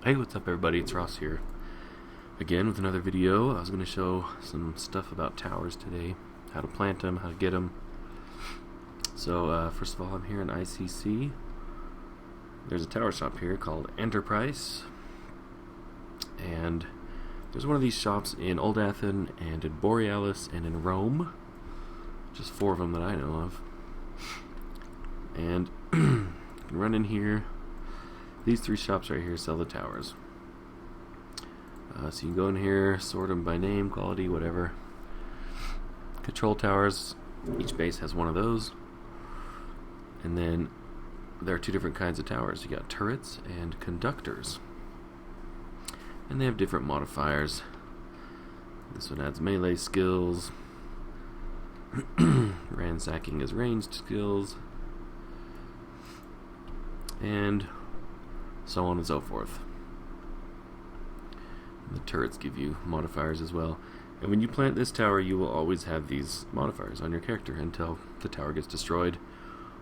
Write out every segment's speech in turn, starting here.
Hey, what's up everybody, it's Ross here. Again with another video. I was going to show some stuff about towers today. How to plant them, how to get them. So first of all, I'm here in ICC. There's a tower shop here called Enterprise. And there's one of these shops in Old Athens and in Borealis and in Rome. Just 4 of them that I know of. And you can run in here. These 3 shops right here sell the towers. So you can go in here, sort them by name, quality, whatever. Control towers, each base has one of those. And then there are 2 different kinds of towers. You got turrets and conductors. And they have different modifiers. This one adds melee skills. Ransacking is ranged skills. And so on and so forth. The turrets give you modifiers as well. And when you plant this tower, you will always have these modifiers on your character until the tower gets destroyed,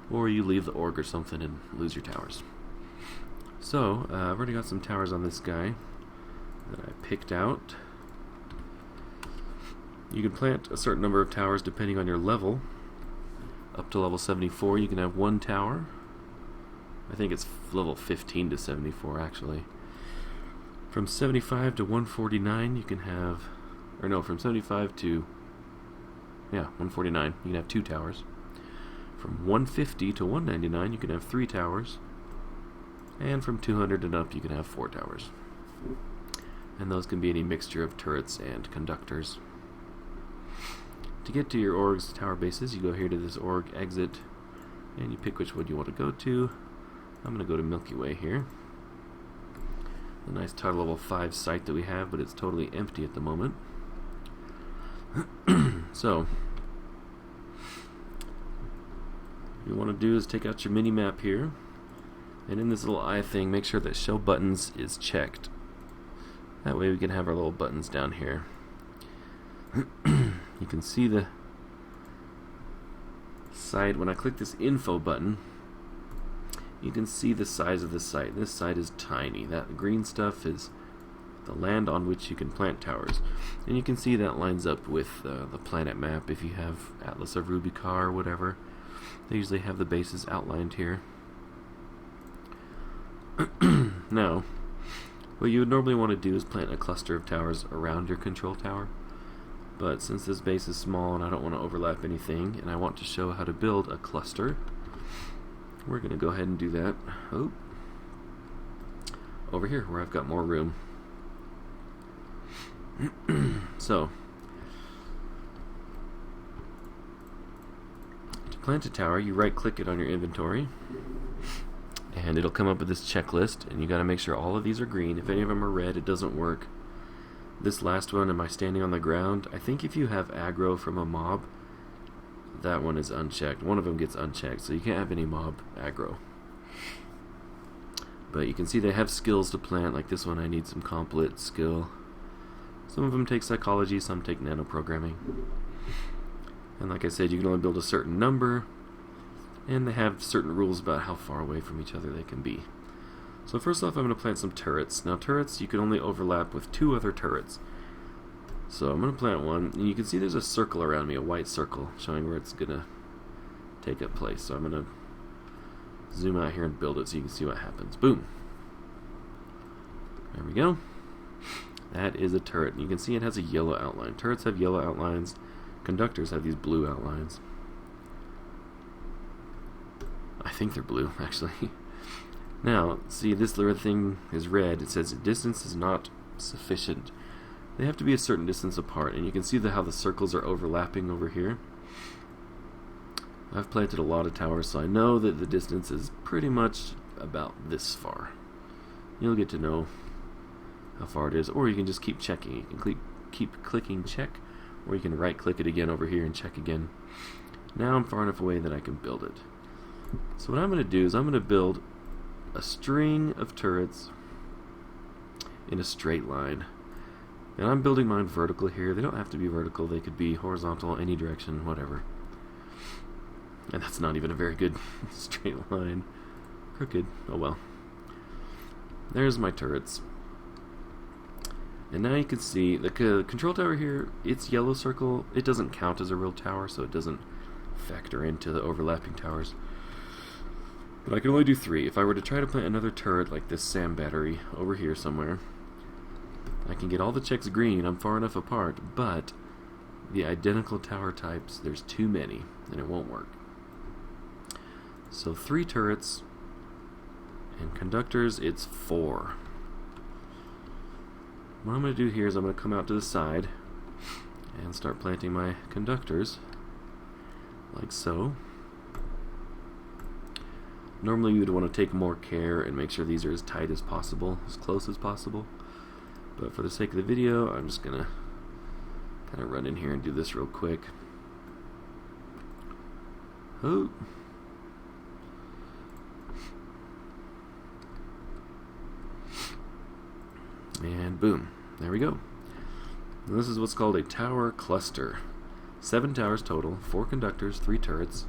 or you leave the org or something and lose your towers. So, I've already got some towers on this guy that I picked out. You can plant a certain number of towers depending on your level. Up to level 74, you can have 1 tower. I think it's level 15 to 74 actually. From 75 to 149 you can have, or no, from 75 to 149 you can have 2 towers. From 150 to 199 you can have 3 towers. And from 200 and up you can have 4 towers. And those can be any mixture of turrets and conductors. To get to your org's tower bases, you go here to this org exit and you pick which one you want to go to. I'm going to go to Milky Way here. A nice title level 5 site that we have, but it's totally empty at the moment. So, what you want to do is take out your mini map here, and in this little eye thing, make sure that show buttons is checked. That way we can have our little buttons down here. You can see the site. When I click this info button, you can see the size of the site. This site is tiny. That green stuff is the land on which you can plant towers. And you can see that lines up with the planet map. If you have Atlas of Rubicar or whatever, they usually have the bases outlined here. Now, what you would normally want to do is plant a cluster of towers around your control tower. But since this base is small and I don't want to overlap anything, and I want to show how to build a cluster, we're going to go ahead and do that over here where I've got more room. So, to plant a tower, you right click it on your inventory and it'll come up with this checklist, and you got to make sure all of these are green. If any of them are red, it doesn't work. This last one, am I standing on the ground? I think if you have aggro from a mob, that one is unchecked. One of them gets unchecked, so you can't have any mob aggro. But you can see they have skills to plant. Like this one, I need some complet skill. Some of them take psychology, some take nanoprogramming. And like I said, you can only build a certain number, and they have certain rules about how far away from each other they can be. So first off, I'm going to plant some turrets. Now turrets, you can only overlap with 2 other turrets. So I'm going to plant one, and you can see there's a circle around me, a white circle, showing where it's going to take up place. So I'm going to zoom out here and build it so you can see what happens. Boom! There we go. That is a turret. You can see it has a yellow outline. Turrets have yellow outlines. Conductors have these blue outlines. I think they're blue, actually. Now, see, this little thing is red. It says distance is not sufficient. They have to be a certain distance apart, and you can see how the circles are overlapping over here. I've planted a lot of towers, so I know that the distance is pretty much about this far. You'll get to know how far it is, or you can just keep checking. You can keep clicking check, or you can right click it again over here and check again. Now I'm far enough away that I can build it. So what I'm going to do is I'm going to build a string of turrets in a straight line. And I'm building mine vertical here. They don't have to be vertical. They could be horizontal, any direction, whatever. And that's not even a very good straight line. Crooked. Oh well. There's my turrets. And now you can see the control tower here, its yellow circle, it doesn't count as a real tower, so it doesn't factor into the overlapping towers. But I can only do 3. If I were to try to plant another turret like this SAM battery over here somewhere, I can get all the checks green, I'm far enough apart, but the identical tower types, there's too many, and it won't work. So 3 turrets, and conductors, it's 4. What I'm going to do here is I'm going to come out to the side and start planting my conductors, like so. Normally you would want to take more care and make sure these are as tight as possible, as close as possible. But for the sake of the video, I'm just going to kind of run in here and do this real quick. Oh. And boom. There we go. And this is what's called a tower cluster. 7 towers total, 4 conductors, 3 turrets.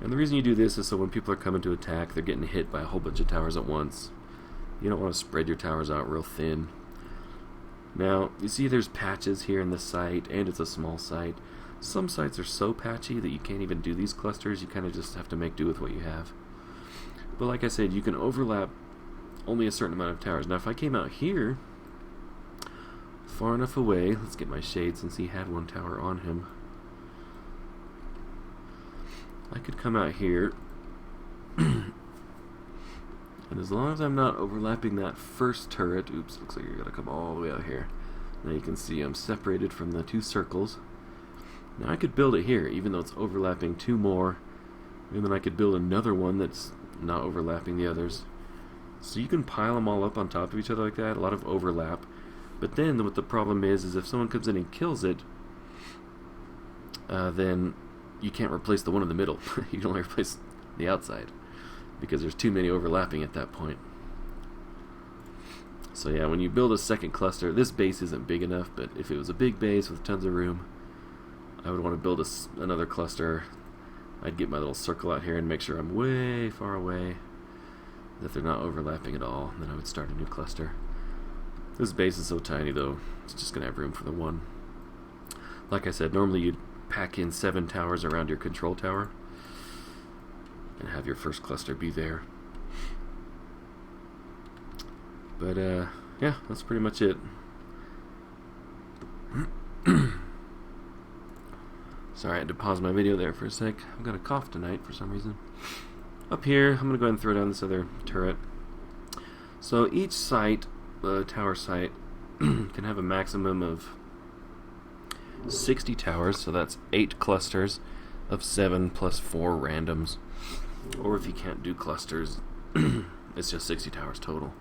And the reason you do this is so when people are coming to attack, they're getting hit by a whole bunch of towers at once. You don't want to spread your towers out real thin. Now, you see there's patches here in the site, and it's a small site. Some sites are so patchy that you can't even do these clusters. You kind of just have to make do with what you have. But like I said, you can overlap only a certain amount of towers. Now, if I came out here, far enough away, let's get my shade since he had 1 tower on him. I could come out here, and as long as I'm not overlapping that first turret, oops, looks like you're going to come all the way out here. Now you can see I'm separated from the 2 circles. Now I could build it here, even though it's overlapping 2 more, and then I could build another one that's not overlapping the others. So you can pile them all up on top of each other like that, a lot of overlap. But then what the problem is if someone comes in and kills it, then you can't replace the one in the middle. You can only replace the outside because there's too many overlapping at that point. So yeah, when you build a second cluster, this base isn't big enough, but if it was a big base with tons of room, I would want to build another cluster. I'd get my little circle out here and make sure I'm way far away, that they're not overlapping at all, and then I would start a new cluster. This base is so tiny though, it's just going to have room for the one. Like I said, normally you'd pack in 7 towers around your control tower and have your first cluster be there. But yeah, that's pretty much it. Sorry, I had to pause my video there for a sec. I've got a cough tonight for some reason. Up here, I'm going to go ahead and throw down this other turret. So each site, the tower site, can have a maximum of 60 towers, so that's 8 clusters of 7 plus 4 randoms. Or if you can't do clusters, it's just 60 towers total.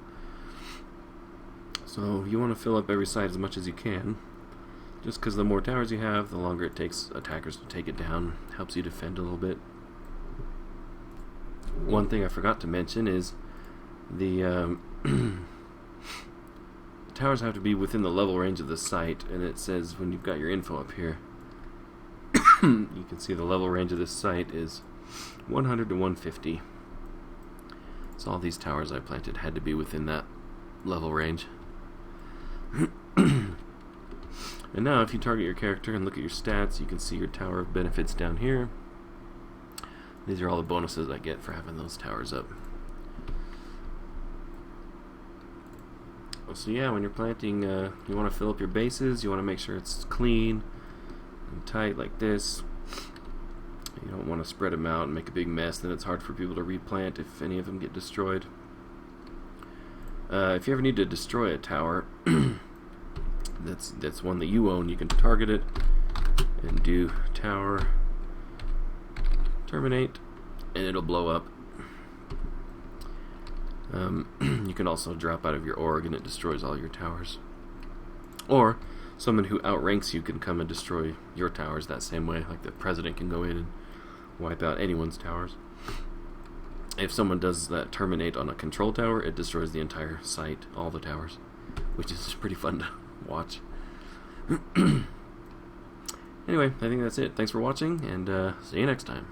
So you want to fill up every site as much as you can, just because the more towers you have, the longer it takes attackers to take it down. Helps you defend a little bit. One thing I forgot to mention is the towers have to be within the level range of the site, and it says when you've got your info up here, you can see the level range of this site is 100 to 150. So all these towers I planted had to be within that level range. And now if you target your character and look at your stats, you can see your tower of benefits down here. These are all the bonuses I get for having those towers up. So yeah, when you're planting, you want to fill up your bases. You want to make sure it's clean and tight like this. You don't want to spread them out and make a big mess. Then it's hard for people to replant if any of them get destroyed. If you ever need to destroy a tower, that's one that you own, you can target it and do tower terminate, and it'll blow up. You can also drop out of your org and it destroys all your towers. Or someone who outranks you can come and destroy your towers that same way, like the president can go in and wipe out anyone's towers. If someone does that terminate on a control tower, it destroys the entire site, all the towers, which is pretty fun to watch. Anyway, I think that's it. Thanks for watching, and see you next time.